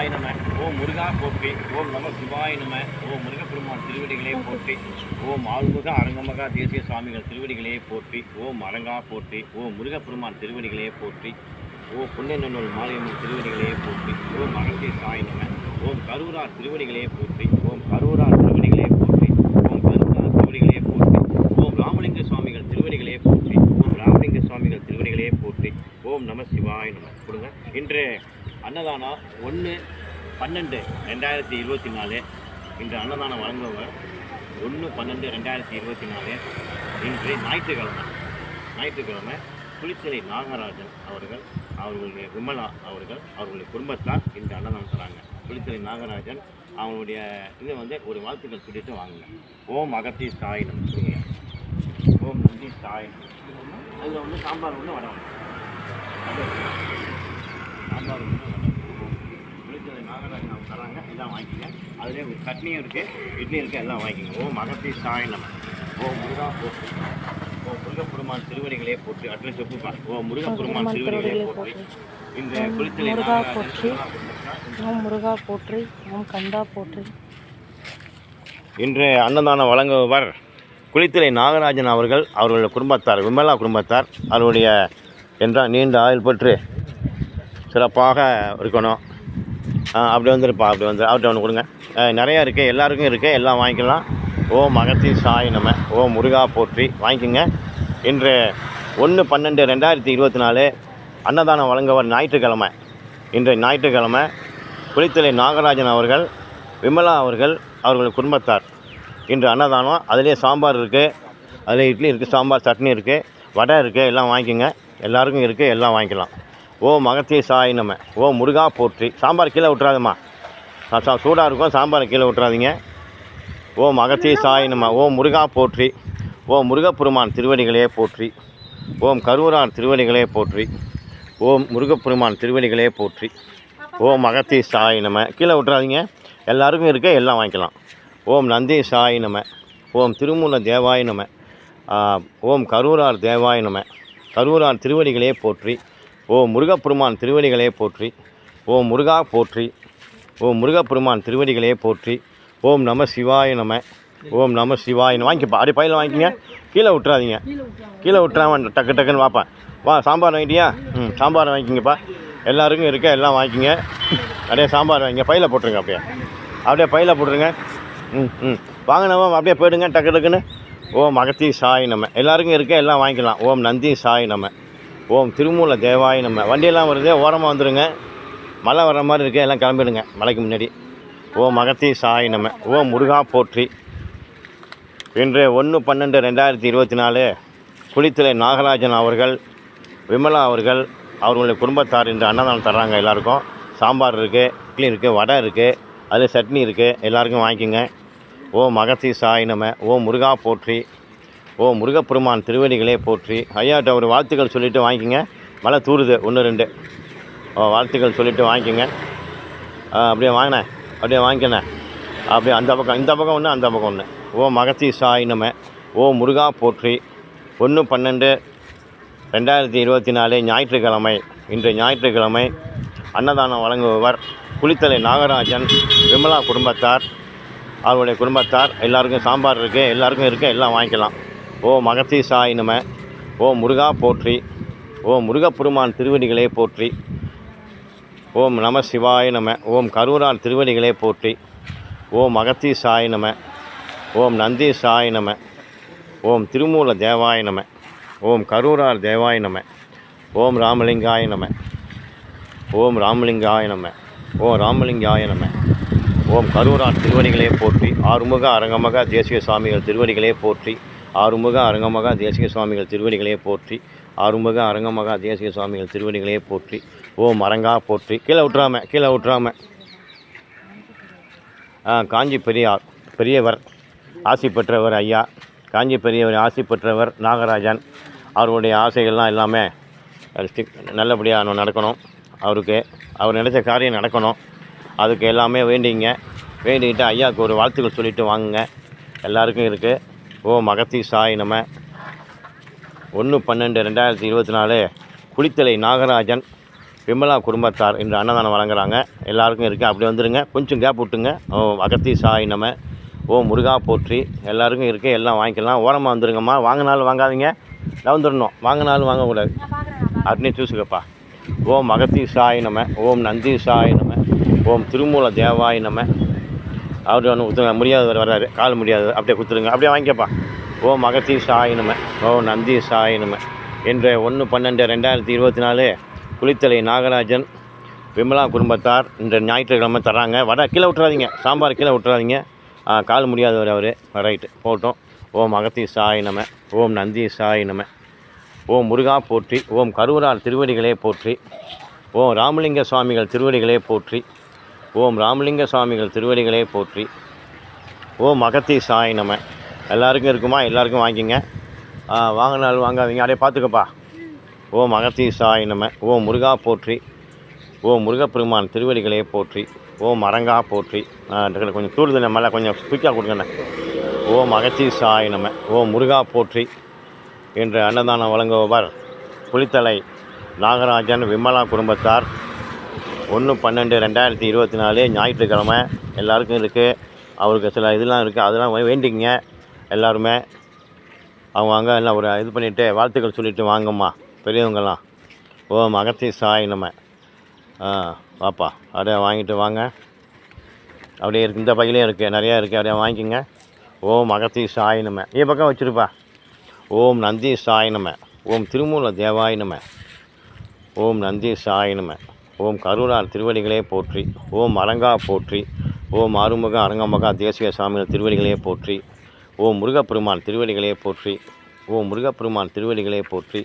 சிவாய நம. ஓம் முருகா போற்றி. ஓம் நம சிவாய நம. ஓம் முருகப்பெருமான் திருவடிகளே போற்றி. ஓம் ஆறுமுக அரங்கமகா தேசிய சுவாமிகள் திருவடிகளே போற்றி. ஓம் அரங்கா போற்றி. ஓம் முருகப்பெருமான் திருவடிகளே போற்றி. ஓம் புண்ணியநன்னூல் மாரியம்மன் திருவடிகளே போற்றி. ஓம் அகத்திய சாய நம. ஓம் கரூரார் திருவடிகளே போற்றி. ஓம் கரூரார் திருவடிகளே போற்றி. ஓம் கரூரார் திருவடிகளே போற்றி. ஓம் ராமலிங்க சுவாமிகள் திருவடிகளே போற்றி. ஓம் ராமலிங்க சுவாமிகள் திருவடிகளே போற்றி. ஓம் நம சிவாய நம. கொடுங்க. இன்று அன்னதானம் 1/12/2024. இன்று அன்னதானம் வழங்குபவர் 1/12/2024. இன்று ஞாயிற்றுக்கிழமை குளித்தலை நாகராஜன் அவர்களுடைய விமலா அவர்களுடைய குடும்பத்தார் இந்த அன்னதானம் தராங்க. குளித்தலை நாகராஜன் அவங்களுடைய இது ஒரு வாழ்த்துக்கள் சொல்லிட்டு வாங்குங்க. ஓம் அகத்தி சாய் நம்ம சொல்லுங்க. ஓம் நந்தி சாய். அதில் சாம்பார் வடை சாம்பார் குளித்தலை நாகராஜன் அவங்க தராங்க. எல்லாம் வாங்கிக்கங்க. அதுலேயே சட்னியும் இருக்குது, இட்லியும் இருக்குது, எல்லாம் வாங்கிக்கங்க. ஓம் அகத்தி சாய் நம்ம. ஓம் முருகா போற்றி. ஓம் முருகப்பெருமான் திருவடிகளே போற்றி. அட்லீஸ்ட் ஒப்புப்பா. ஓம் முருகப்பெருமான் திருவடிகளே போற்றி. இந்த குளித்தலை நாகராஜன் ஓம் முருகா போற்றி. ஓம் கந்தா போற்றி. இன்று அன்னதானம் வழங்குபவர் குளித்தலை நாகராஜன் அவர்களுடைய குடும்பத்தார், விமலா குடும்பத்தார். அவருடைய என்றால் நீண்ட ஆயுள் பெற்று சிறப்பாக இருக்கணும். அப்படி வந்துருப்பா, அப்படி வந்து அவர்கிட்ட ஒன்று கொடுங்க. நிறையா இருக்குது, எல்லாருக்கும் இருக்குது, எல்லாம் வாங்கிக்கலாம். ஓம் அகத்தி சாய் நம. ஓம் முருகா போற்றி. வாங்கிக்கோங்க. இன்று 1/12/2024 அன்னதானம் வழங்குவர் ஞாயிற்றுக்கிழமை. இன்று ஞாயிற்றுக்கிழமை குளித்தலை நாகராஜன் விமலா அவர்கள் குடும்பத்தார் இன்று அன்னதானம். அதிலே சாம்பார் இருக்குது, அதில் இட்லி இருக்குது, சாம்பார் சட்னி இருக்குது, வடை இருக்குது, எல்லாம் வாங்கிக்கோங்க. எல்லாருக்கும் இருக்குது, எல்லாம் வாங்கிக்கலாம். ஓம் அகத்திய சாய் நம. ஓம் முருகா போற்றி. சாம்பார் கீழே விட்டுறாதம்மா, சூடாக இருக்கும், சாம்பாரை கீழே விட்டுறாதீங்க. ஓம் அகத்திய சாய் நம. ஓம் முருகா போற்றி. ஓம் முருகப்பெருமான் திருவடிகளே போற்றி. ஓம் கரூரார் திருவடிகளே போற்றி. ஓம் முருகப்பெருமான் திருவடிகளே போற்றி. ஓம் அகத்திய சாய் நம. கீழே விட்டுறாதீங்க, எல்லாருக்கும் இருக்குது, எல்லாம் வாங்கிக்கலாம். ஓம் நந்தி சாய் நம. ஓம் திருமூல தேவாய நம. ஓம் கரூரார் தேவாய நம. கரூரார் திருவடிகளே போற்றி. ஓம் முருகப்பெருமான் திருவடிகளே போற்றி. ஓம் முருகா போற்றி. ஓம் முருகப்பெருமான் திருவடிகளே போற்றி. ஓம் நம சிவாய நம. ஓம் நம சிவாய நம. வாங்கிப்பா, அப்படி பையில் வாங்கிக்கிங்க, கீழே விட்டுறாதீங்க. கீழே விட்டுறாம டக்கு டக்குன்னு வாப்பா. வா, சாம்பார் வாங்கிட்டியா? சாம்பார் வாங்கிக்கிங்கப்பா. எல்லாருக்கும் இருக்க, எல்லாம் வாங்கிக்கிங்க. அப்படியே சாம்பார் வாங்கிங்க, பையில் போட்டுருங்க. அப்படியே பையில் போட்டுருங்க. வாங்கினவா அப்படியே போயிடுங்க டக்கு டக்குன்னு. ஓம் அகத்தி சாய் நம்ம. எல்லாருக்கும் இருக்க, எல்லாம் வாங்கிக்கலாம். ஓம் நந்தி சாய் நம்ம. ஓம் திருமூல தேவாய் நம்ம. வண்டியெல்லாம் வருது, ஓரமாக வந்துடுங்க. மழை வர்ற மாதிரி இருக்குது, எல்லாம் கிளம்பிடுங்க மலைக்கு முன்னாடி. ஓம் அகத்தி சாய் நம்ம. ஓம் முருகா போற்றி. இன்று 1/12/2024 குளித்தலை நாகராஜன் விமலா அவர்களுடைய குடும்பத்தார் இன்று அன்னதானம் தர்றாங்க. எல்லாருக்கும் சாம்பார் இருக்குது, இட்லி இருக்குது, வடை இருக்குது, அதில் சட்னி இருக்குது, எல்லாருக்கும் வாங்கிக்கோங்க. ஓம் அகத்தி சாய் நம. ஓம் முருகா போற்றி. ஓம் முருகப்பெருமான் திருவடிகளே போற்றி. ஐயாட்ட ஒரு வாழ்த்துக்கள் சொல்லிவிட்டு வாங்கிக்கோங்க. மழை தூருது 1-2. வாழ்த்துக்கள் சொல்லிவிட்டு வாங்கிக்கோங்க. அப்படியே வாங்கினேன், அப்படியே வாங்கிக்கினேன். அப்படியே இந்த பக்கம் ஒன்று, அந்த பக்கம் ஒன்று. ஓம் அகத்தி சாய் நம. ஓம் முருகா போற்றி. 1/12/2024 ஞாயிற்றுக்கிழமை. இன்று ஞாயிற்றுக்கிழமை அன்னதானம் வழங்குபவர் குளித்தலை நாகராஜன் விமலா குடும்பத்தார். அவருடைய குடும்பத்தார். எல்லாருக்கும் சாம்பார் இருக்குது, எல்லாருக்கும் இருக்குது, எல்லாம் வாங்கிக்கலாம். ஓம் அகத்தி சாய் நம. ஓம் முருகா போற்றி. ஓம் முருகப்பெருமான் திருவடிகளே போற்றி. ஓம் நம சிவாய நம. ஓம் கரூரார் திருவடிகளே போற்றி. ஓம் அகத்தி சாய் நம. ஓம் நந்தி சாய் நம. ஓம் திருமூல தேவாய நம. ஓம் கரூரார் தேவாய நம. ஓம் ராமலிங்காய நம. ஓம் ராமலிங்காய நம. ஓம் ராமலிங்காய நம. ஓம் கரூரார் திருவடிகளே போற்றி. ஆறுமுக அரங்கமகா தேசிய சுவாமிகள் திருவடிகளே போற்றி. ஆறுமுக அரங்கமகா தேசிய சுவாமிகள் திருவடிகளே போற்றி. ஆறுமுக அரங்கமகா தேசிய சுவாமிகள் திருவடிகளே போற்றி. ஓம் அரங்கா போற்றி. கீழே விட்டுறாம. காஞ்சி பெரியவர் ஆசி பெற்றவர் ஐயா. காஞ்சி பெரியவர் ஆசி பெற்றவர் நாகராஜன். அவருடைய ஆசைகள்லாம் எல்லாமே நல்லபடியாக நடக்கணும். அவர் நினைச்ச காரியம் நடக்கணும். அதுக்கு எல்லாமே வேண்டிக்கிட்டு ஐயாவுக்கு ஒரு வாழ்த்துக்கள் சொல்லிவிட்டு வாங்குங்க. எல்லாருக்கும் இருக்குது. ஓம் அகத்தி சாய் நம. 1/12/2024 குளித்தலை நாகராஜன் விமலா குடும்பத்தார் இன்று அன்னதானம் வழங்குறாங்க. எல்லாருக்கும் இருக்குது. அப்படி வந்துடுங்க, கொஞ்சம் கேப் விட்டுங்க. ஓம் அகத்தி சாய் நம, ஓம் முருகா போற்றி. எல்லாருக்கும் இருக்குது, எல்லாம் வாங்கிக்கலாம். ஓரமாக வந்துடுங்கம்மா. வாங்கினாலும் வாங்காதீங்க, வந்துடணும். வாங்கினாலும் வாங்கக்கூடாது. அட்னி சூசுக்கப்பா. ஓம் அகத்தி சாய் நம, ஓம் நந்தி சாய் நம, ஓம் திருமூல தேவாய் நம. அவர் ஒன்று குத்துருங்க, முடியாதவர் வர்றாரு, கால் முடியாது, அப்படியே குத்துருங்க, அப்படியே வாங்கிக்கப்பா. ஓம் அகத்தி சாய் நம, ஓம் நந்தி சாய் நம. என்ற 1/12/2024 குளித்தலை நாகராஜன் விமலா குடும்பத்தார் இன்று ஞாயிற்றுக்கிழமை தராங்க. வடை கீழே விட்டுறாதீங்க, சாம்பார் கீழே விட்டுறாதீங்க. கால் முடியாதவர் அவர், ரைட்டு போட்டோம். ஓம் அகத்தி சாய் நம, ஓம் நந்தி சாய் நம, ஓம் முருகா போற்றி. ஓம் கருவூரார் திருவடிகளே போற்றி. ஓம் ராமலிங்க சுவாமிகள் திருவடிகளே போற்றி. ஓம் ராமலிங்க சுவாமிகள் திருவடிகளே போற்றி. ஓம் அகத்தி சாய் நம. எல்லாருக்கும் இருக்குமா? எல்லாருக்கும் வாங்கிங்க. வாங்கினாலும் வாங்காதீங்க, அப்படியே பார்த்துக்கப்பா. ஓம் அகத்தி சாய் நம, ஓம் முருகா போற்றி. ஓம் முருகப்பெருமான் திருவடிகளே போற்றி. ஓம் அரங்கா போற்றி. கொஞ்சம் தூடுதல் மேலே கொஞ்சம் குயிக்காக கொடுங்கண்ணே. ஓம் அகத்தி சாய் நம, ஓம் முருகா போற்றி. என்ற அன்னதானம் வழங்குபவர் குளித்தலை நாகராஜன் விமலா குடும்பத்தார். 1/12/2024 ஞாயிற்றுக்கிழமை. எல்லாருக்கும் இருக்குது. அவருக்கு சில இதெல்லாம் இருக்குது, அதெல்லாம் வேண்டிங்க எல்லாருமே. அவங்க வாங்க, எல்லாம் ஒரு இது பண்ணிவிட்டு வாழ்த்துக்கள் சொல்லிவிட்டு வாங்கம்மா பெரியவங்கெல்லாம். ஓம் அகத்தி சாய் நம. வாப்பா, அப்படியே வாங்கிட்டு வாங்க. அப்படியே இருக்குது, இந்த பையிலையும் இருக்குது, நிறையா இருக்குது, அப்படியே வாங்கிக்கோங்க. ஓம் அகத்தி சாய் நம. பக்கம் வச்சுருப்பா. ஓம் நந்தி சாய் நம, ஓம் திருமூல தேவாய் நம, ஓம் நந்தி சாய் நம, ஓம் கருவூரார் திருவடிகளே போற்றி. ஓம் அரங்கா போற்றி. ஓம் ஆறுமுக அரங்கமகா தேசிய சாமிகள் திருவடிகளே போற்றி. ஓம் முருகப்பெருமான் திருவடிகளே போற்றி. ஓம் முருகப்பெருமான் திருவடிகளே போற்றி.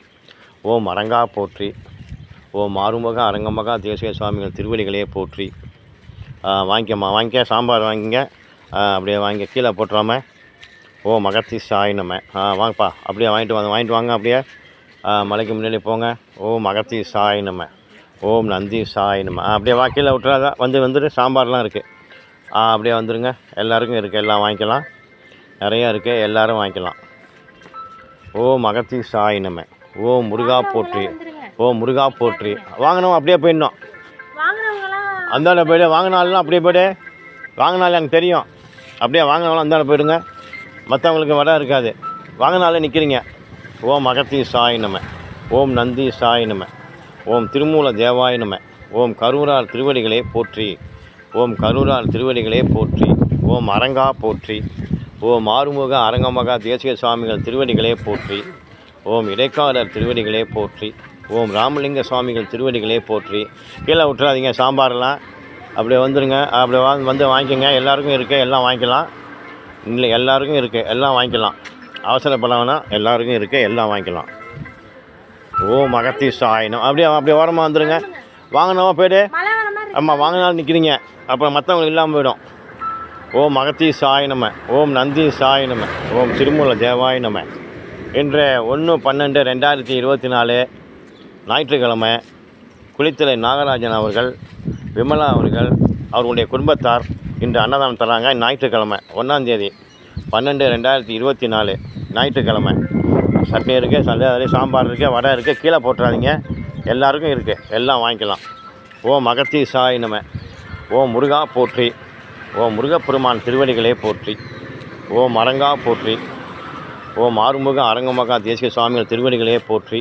ஓம் அரங்கா போற்றி. ஓம் ஆறுமுக அரங்கமகா தேசிய சுவாமிகள் திருவடிகளே போற்றி. வாங்கிக்கம்மா, வாங்கிக்க. சாம்பார் வாங்கிங்க, அப்படியே வாங்கி கீழே போட்டுறாம. ஓம் அகத்தி சாய் நம. வாங்கப்பா, அப்படியே வாங்கிட்டு வாங்க. அப்படியே மலைக்கு முன்னாடி போங்க. ஓம் அகத்தி சாய் நம, ஓம் நந்தி சாய் நம. அப்படியே கீழே விட்டுறாதா, வந்துட்டு சாம்பார்லாம் இருக்குது. அப்படியே வந்துடுங்க. எல்லாருக்கும் இருக்குது, எல்லாம் வாங்கிக்கலாம். நிறையா இருக்குது, எல்லோரும் வாங்கிக்கலாம். ஓம் அகத்தி சாய் நம, ஓம் முருகா போற்றி. ஓம் முருகா போற்றி. வாங்கினோம் அப்படியே போயிடணும். அந்தாண்ட போய்டு. வாங்கினாலும் அப்படியே போய்டு. வாங்கினாலும் எனக்கு தெரியும். அப்படியே வாங்கினாலும் அந்தாண்ட போயிடுங்க. மற்றவங்களுக்கு வடை இருக்காது. வாங்கினாலே நிற்கிறீங்க. ஓம் அகத்தி சாய் நம, ஓம் நந்தி சாய் நம, ஓம் திருமூல தேவாய் நம, ஓம் கருவூரார் திருவடிகளே போற்றி. ஓம் கருவூரார் திருவடிகளே போற்றி. ஓம் அரங்கா போற்றி. ஓம் ஆறுமுக அரங்கமகா தேசிய சுவாமிகள் திருவடிகளே போற்றி. ஓம் இடைக்காலர் திருவடிகளே போற்றி. ஓம் ராமலிங்க சுவாமிகள் திருவடிகளே போற்றி. கீழே விட்டுறாதீங்க சாம்பாரெலாம். அப்படியே வந்துடுங்க. அப்படியே வந்து வாங்கிக்கோங்க. எல்லாருக்கும் இருக்குது, எல்லாம் வாங்கிக்கலாம். இல்லை, எல்லாருக்கும் இருக்குது, எல்லாம் வாங்கிக்கலாம். அவசரப்பட வேணாம், எல்லாருக்கும் இருக்குது, எல்லாம் வாங்கிக்கலாம். ஓம் அகத்தி சாயினம். அப்படியே ஓரமாக வந்துடுங்க. வாங்கினவா போய்டு. ஆமாம், வாங்கினாலும் நிற்கிறீங்க, அப்புறம் மற்றவங்களுக்கு இல்லாமல் போயிடும். ஓம் அகத்தி சாய் நம, ஓம் நந்தி சாய் நம, ஓம் திருமூல தேவாய் நம. இன்று 1/12/2024 ஞாயிற்றுக்கிழமை குளித்தலை நாகராஜன் அவர்கள் விமலா அவர்கள் அவர்களுடைய குடும்பத்தார் இன்று அன்னதானம் தராங்க. ஞாயிற்றுக்கிழமை 1ஆம் தேதி 12/2024 ஞாயிற்றுக்கிழமை. சட்னி இருக்குது, அதில் சாம்பார் இருக்குது, வடை இருக்குது. கீழே போட்டுறாதீங்க, எல்லாருக்கும் இருக்குது, எல்லாம் வாங்கிக்கலாம். ஓம் அகத்தி சாய் நம, ஓம் முருகா போற்றி. ஓம் முருகப்பெருமான் திருவடிகளே போற்றி. ஓம் அரங்கா போற்றி. ஓம் ஆறுமுக அரங்கமகா தேசிய சுவாமிகள் திருவடிகளே போற்றி.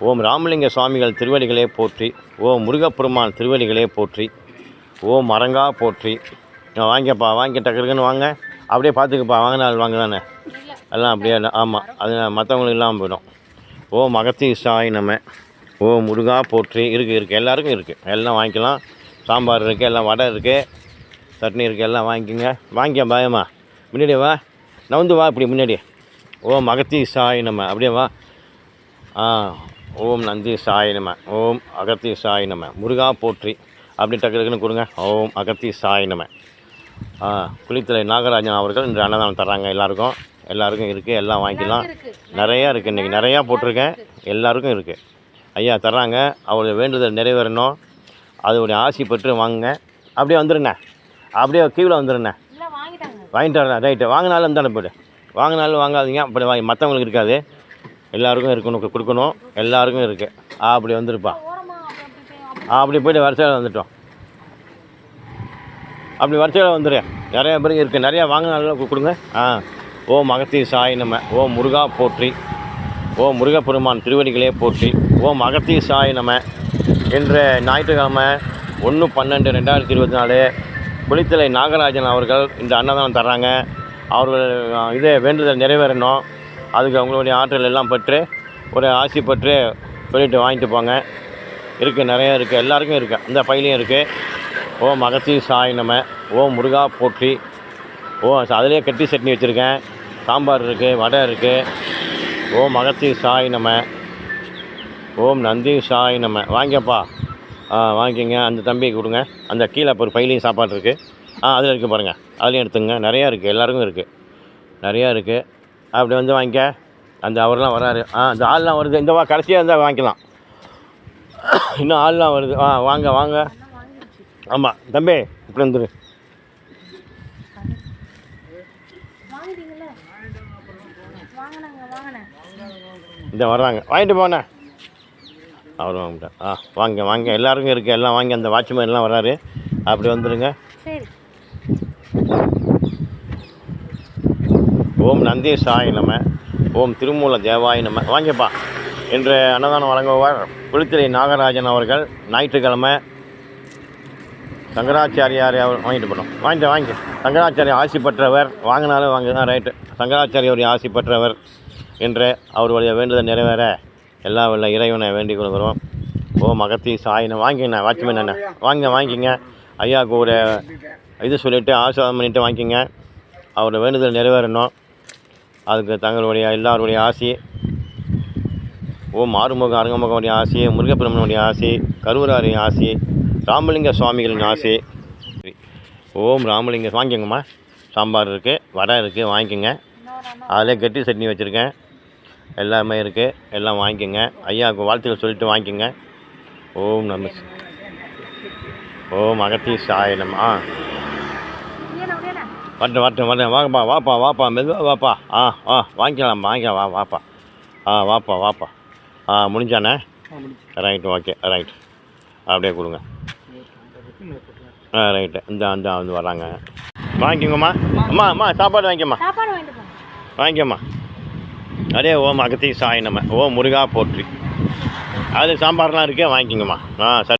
ஓம் ராமலிங்க சுவாமிகள் திருவடிகளே போற்றி. ஓம் முருகப்பெருமான் திருவடிகளே போற்றி. ஓம் அரங்கா போற்றி. வாங்கிப்பா, வாங்கி டக்குன்னு வாங்க. அப்படியே பார்த்துக்கப்பா, வாங்கினால் வாங்க தானே, எல்லாம் அப்படியே. ஆமாம், அது மற்றவங்களுக்கு இல்லாமல் போயிடும். ஓம் அகத்தி சாய் நம, ஓம் முருகா போற்றி. இருக்குது, எல்லாருக்கும் இருக்குது, எல்லாம் வாங்கிக்கலாம். சாம்பார் இருக்குது, எல்லாம் வடை இருக்குது, சட்னி இருக்குது, எல்லாம் வாங்கிக்கோங்க. வாங்கிக்க பயமா, முன்னாடியே வா, நவுந்து வா, இப்படி முன்னாடி. ஓம் அகத்தி சாய் நம. அப்படியே வா. ஓம் நந்தி சாய் நம, ஓம் அகத்தி சாய் நம, முருகா போற்றி. அப்படி டக்குன்னு கொடுங்க. ஓம் அகத்தி சாய் நம. குளித்தலை நாகராஜன் அவர்கள் இன்று அன்னதானம் தர்றாங்க. எல்லாருக்கும் இருக்குது, எல்லாம் வாங்கிக்கலாம். நிறையா இருக்குது, இன்றைக்கி நிறையா போட்டிருக்கேன், எல்லாருக்கும் இருக்குது. ஐயா தர்றாங்க, அவருடைய வேண்டுதல் நிறைவேறணும், அதோடைய ஆசி பெற்று வாங்குங்க. அப்படியே வந்துடுண்ணே, அப்படியே கீழே வந்துடுண்ணே. வாங்கிட்டு வரேன், ரைட்டு. வாங்கினாலும் இருந்தாலும் போய்டு. வாங்கினாலும் வாங்காதீங்க, அப்படி மற்றவங்களுக்கு இருக்காது, எல்லாருக்கும் இருக்கணும், கொடுக்கணும், எல்லாருக்கும் இருக்குது. அப்படி வந்துருப்பா. அப்படி போய்ட்டு வரிசையில் வந்துட்டோம். அப்படி வரிசையில் வந்துடு. நிறையா பேருக்கு இருக்குது, நிறையா வாங்கினாலும் கொடுங்க. ஓம் அகத்தீர் சாய் நம. ஓம் முருகா போற்றி. ஓம் முருகப்பெருமான் திருவடிகளே போற்றி. ஓம் அகத்தீர் சாய் நம. என்ற ஞாயிற்றுக்கிழமை 1/12/2024 குளித்தலை நாகராஜன் அவர்கள் இந்த அன்னதானம் தர்றாங்க. அவர்கள் இதே வேண்டுதல் நிறைவேறணும். அதுக்கு அவங்களுடைய ஆற்றல் எல்லாம் பெற்று ஒரு ஆசி பெற்று சொல்லிட்டு வாங்கிட்டு போங்க. இருக்குது, நிறையா இருக்குது, எல்லாருக்கும் இருக்குது. அந்த பையிலையும் இருக்குது. ஓம் அகத்தீர் சாய் நம. ஓம் முருகா போற்றி. அதிலே கட்டி சட்னி வச்சுருக்கேன். சாம்பார் இருக்குது, வடை இருக்குது. ஓம் அகத்தீர் சாய் நம. ஓம் நந்தி சாய் நம. வாங்கிப்பா. வாங்கிக்கங்க. அந்த தம்பிக்கு கொடுங்க. அந்த கீழே ஒரு பையிலையும் சாப்பாடு இருக்குது. அதில் இருக்குது பாருங்கள், அதுலேயும் எடுத்துங்க. நிறையா இருக்குது, எல்லாருக்கும் இருக்குது, நிறையா இருக்குது. அப்படி வந்து வாங்கிக்க. அந்த அவர்லாம் வராரு. இந்த ஆள்லாம் வருது. இந்த கடைசியாக இருந்தால் வாங்கிக்கலாம். இன்னும் ஆள்லாம் வருது. வாங்க வாங்க. ஆமாம் தம்பி, இப்படி வந்துரு. இந்த வர்றாங்க, வாங்கிட்டு போனே. அவர் வாங்கிட்டேன். வாங்க வாங்க, எல்லாருக்கும் இருக்குது, எல்லாம் வாங்கி. அந்த வாட்ச்மேன் எல்லாம் வர்றாரு. அப்படி வந்துடுங்க. ஓம் நந்தி சாய் நம. ஓம் திருமூல தேவாய் நம. வாங்கப்பா. இன்று அன்னதானம் வழங்குவார் குளித்தலை நாகராஜன் அவர்கள். ஞாயிற்றுக்கிழமை சங்கராச்சாரியார் அவர் வாங்கிட்டு போனோம். வாங்கி சங்கராச்சாரிய ஆசி பெற்றவர். வாங்கினாலும் வாங்க தான் ரைட்டு. சங்கராச்சாரியோடைய ஆசி பெற்றவர் என்று அவருடைய வேண்டுதல் நிறைவேற எல்லா உள்ள இறைவனை வேண்டிக் கொள்கிறோம். ஓம் அகத்தீர் சாயினை. வாங்கிங்கண்ணா, வாட்ச்மேன் அண்ணா, வாங்கிங்க. ஐயாவுக்கு ஒரு இது சொல்லிவிட்டு ஆசீர்வாதம் பண்ணிவிட்டு வாங்கிங்க. அவருடைய வேண்டுதல் நிறைவேறணும். அதுக்கு தங்களுடைய எல்லாருடைய ஆசி. ஓம் ஆறுமுக அருங்கமுகனுடைய ஆசி, முருகப்பெருமனுடைய ஆசி, கருவராரின் ஆசி, ராமலிங்க சுவாமிகளின் ஆசி. ஓம் ராமலிங்க. வாங்கிக்கோங்கம்மா. சாம்பார் இருக்குது, வடை இருக்குது, வாங்கிக்கோங்க. அதிலே கெட்டி சட்னி வச்சுருக்கேன். எல்லாமே இருக்குது, எல்லாம் வாங்கிக்கோங்க. ஐயாவுக்கு வாழ்த்துக்கள் சொல்லிவிட்டு வாங்கிக்கோங்க. ஓம் நம. ஓம் அகத்தீர் சாய் நம. வரட்டும். வாப்பா மெதுவாக வாப்பா. வாங்கிக்கலாம். வாப்பா. வாப்பா. முடிஞ்சானே? Right, okay, right. அப்படியே கொடுங்க. ரைட்டு. இந்த வந்து வராங்க. வாங்கிக்கோங்கம்மா. அம்மா சாப்பாடு வாங்கிக்கம்மா. அதே ஓம் அகத்தீர் சாய் நம. ஓம் முருகா போற்றி. அது சாம்பார்லாம் இருக்கே, வாங்கிக்கோங்கம்மா. சரி.